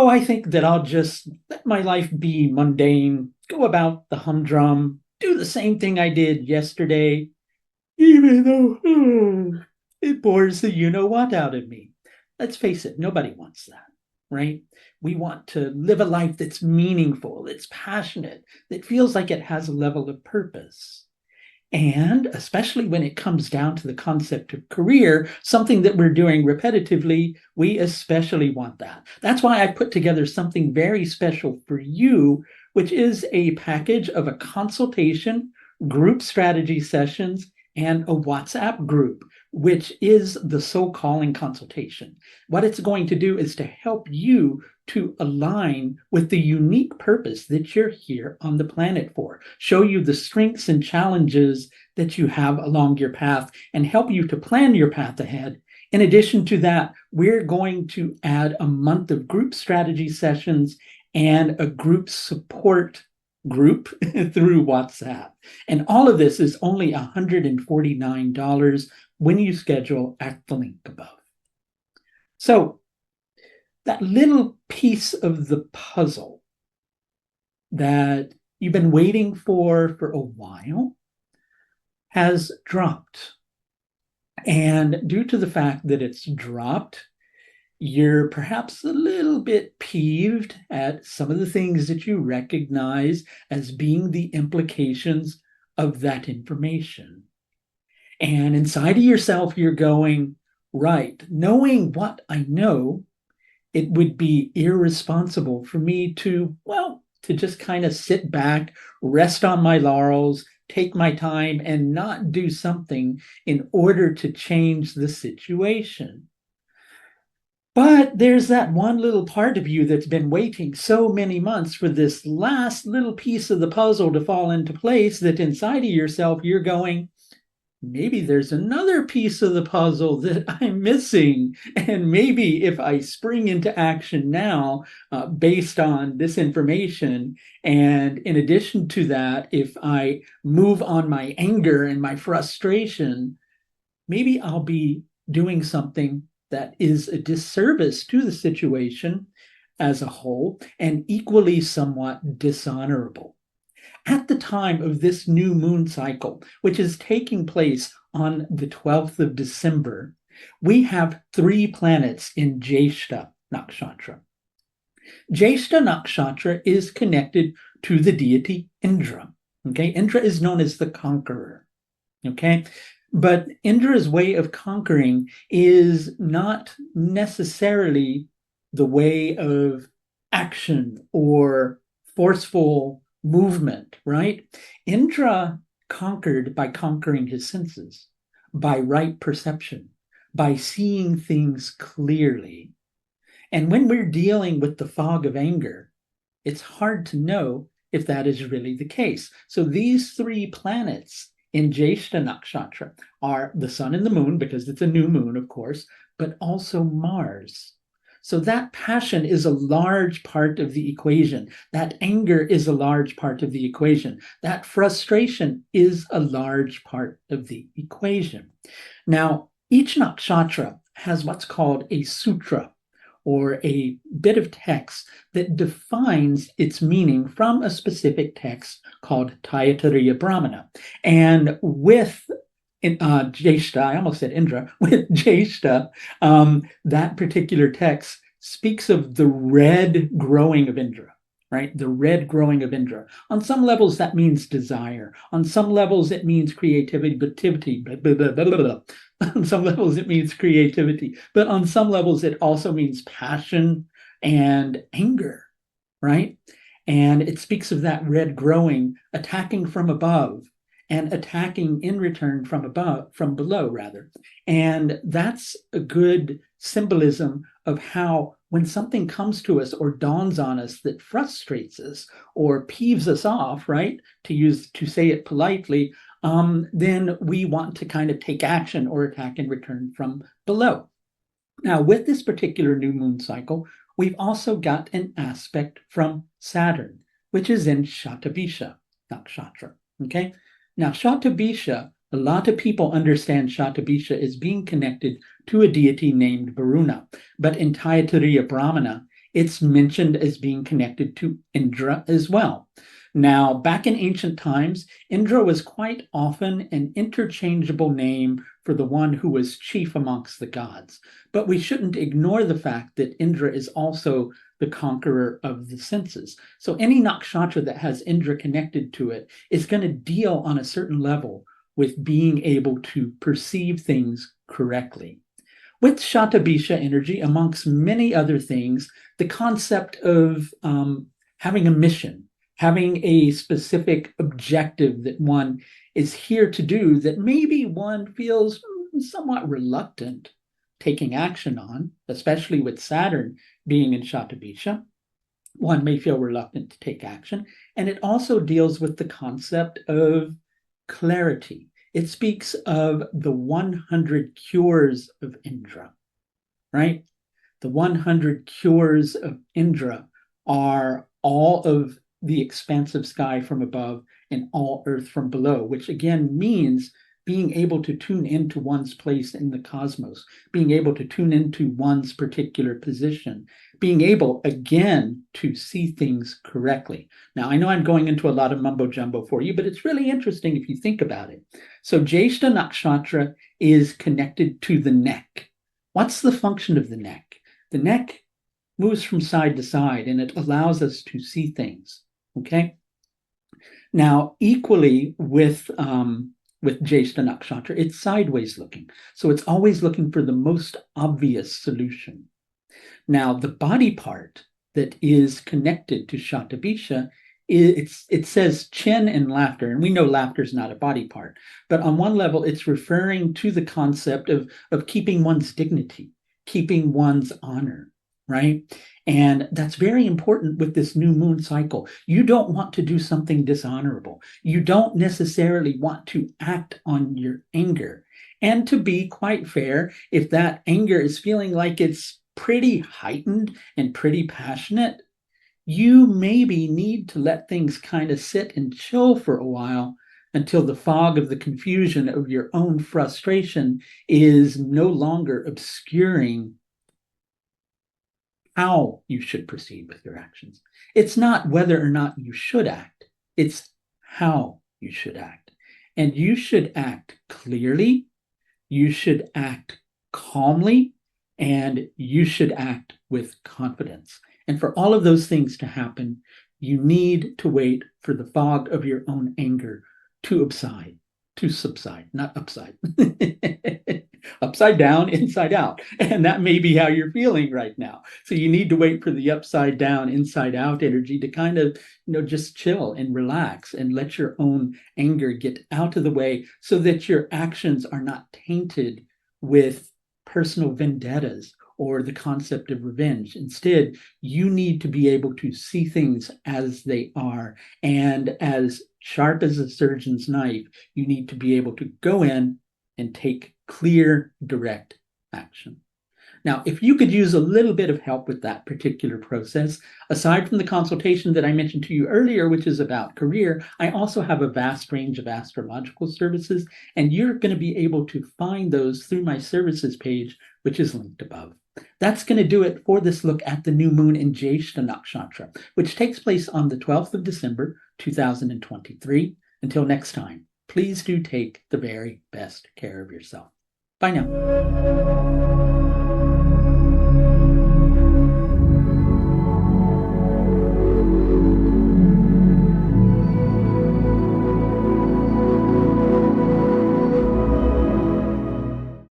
oh, I think that I'll just let my life be mundane, go about the humdrum, do the same thing I did yesterday, even though it bores the you know what out of me. Let's face it, nobody wants that, right? We want to live a life that's meaningful, that's passionate, that feels like it has a level of purpose. And especially when it comes down to the concept of career, something that we're doing repetitively, we especially want that. That's why I put together something very special for you, which is a package of a consultation, group strategy sessions, and a WhatsApp group, which is the soul calling consultation. What it's going to do is to help you to align with the unique purpose that you're here on the planet for, show you the strengths and challenges that you have along your path, and help you to plan your path ahead. In addition to that, we're going to add a month of group strategy sessions and a group support group through WhatsApp. And all of this is only $149 when you schedule at the link above. So that little piece of the puzzle that you've been waiting for a while has dropped. And due to the fact that it's dropped, you're perhaps a little bit peeved at some of the things that you recognize as being the implications of that information. And inside of yourself, you're going, right, knowing what I know, it would be irresponsible for me to, well, to just kind of sit back, rest on my laurels, take my time, and not do something in order to change the situation. But there's that one little part of you that's been waiting so many months for this last little piece of the puzzle to fall into place that inside of yourself, you're going, maybe there's another piece of the puzzle that I'm missing. And maybe if I spring into action now, based on this information, and in addition to that, if I move on my anger and my frustration, maybe I'll be doing something that is a disservice to the situation as a whole and equally somewhat dishonorable. At the time of this new moon cycle, which is taking place on the 12th of December, we have 3 planets in Jyeshtha Nakshatra. Jyeshtha Nakshatra is connected to the deity Indra. Okay, Indra is known as the conqueror. Okay, but Indra's way of conquering is not necessarily the way of action or forceful movement, right? Indra conquered by conquering his senses, by right perception, by seeing things clearly. And when we're dealing with the fog of anger, it's hard to know if that is really the case. So these 3 planets in Jyeshtha Nakshatra are the sun and the moon, because it's a new moon, of course, but also Mars. So that passion is a large part of the equation. That anger is a large part of the equation. That frustration is a large part of the equation. Now, each nakshatra has what's called a sutra, or a bit of text that defines its meaning from a specific text called Taittiriya Brahmana. And with Jyeshtha, I almost said Indra, with Jyeshtha, that particular text speaks of the red growing of Indra, right? The red growing of Indra. On some levels, that means desire. On some levels, it means creativity, blah, blah, blah, blah, blah. On some levels, it means creativity, but on some levels, it also means passion and anger, right? And it speaks of that red growing, attacking from above and attacking in return from below, rather. And that's a good symbolism of how when something comes to us or dawns on us that frustrates us or peeves us off, right? To say it politely, then we want to kind of take action or attack in return from below. Now, with this particular new moon cycle, we've also got an aspect from Saturn, which is in Shatabisha Nakshatra. Okay. Now, Shatabisha, a lot of people understand Shatabisha as being connected to a deity named Varuna, but in Taittiriya Brahmana, it's mentioned as being connected to Indra as well. Now, back in ancient times, Indra was quite often an interchangeable name for the one who was chief amongst the gods. But we shouldn't ignore the fact that Indra is also the conqueror of the senses. So any nakshatra that has Indra connected to it is going to deal on a certain level with being able to perceive things correctly. With Shatabisha energy, amongst many other things, the concept of having a mission, having a specific objective that one is here to do that maybe one feels somewhat reluctant taking action on, especially with Saturn being in Shatabisha. One may feel reluctant to take action. And it also deals with the concept of clarity. It speaks of the 100 cures of Indra, right? The 100 cures of Indra are all of the expansive sky from above and all earth from below, which again means being able to tune into one's place in the cosmos, being able to tune into one's particular position, being able, again, to see things correctly. Now, I know I'm going into a lot of mumbo jumbo for you, but it's really interesting if you think about it. So Jyeshtha Nakshatra is connected to the neck. What's the function of the neck? The neck moves from side to side, and it allows us to see things, okay? Now, equally with Jyeshtha Nakshatra, it's sideways looking. So it's always looking for the most obvious solution. Now, the body part that is connected to Shatabisha, it says chin and laughter, and we know laughter is not a body part. But on one level, it's referring to the concept of keeping one's dignity, keeping one's honor, right? And that's very important with this new moon cycle. You don't want to do something dishonorable. You don't necessarily want to act on your anger. And to be quite fair, if that anger is feeling like it's pretty heightened and pretty passionate, you maybe need to let things kind of sit and chill for a while until the fog of the confusion of your own frustration is no longer obscuring how you should proceed with your actions. It's not whether or not you should act, it's how you should act. And you should act clearly, you should act calmly, and you should act with confidence. And for all of those things to happen, you need to wait for the fog of your own anger to subside, not upside. Upside down, inside out. And that may be how you're feeling right now. So you need to wait for the upside down, inside out energy to kind of, just chill and relax and let your own anger get out of the way so that your actions are not tainted with personal vendettas or the concept of revenge. Instead, you need to be able to see things as they are. And as sharp as a surgeon's knife, you need to be able to go in and take clear, direct action. Now, if you could use a little bit of help with that particular process, aside from the consultation that I mentioned to you earlier, which is about career, I also have a vast range of astrological services, and you're going to be able to find those through my services page, which is linked above. That's going to do it for this look at the new moon in Jyeshtha Nakshatra, which takes place on the 12th of December, 2023. Until next time, please do take the very best care of yourself. Bye now.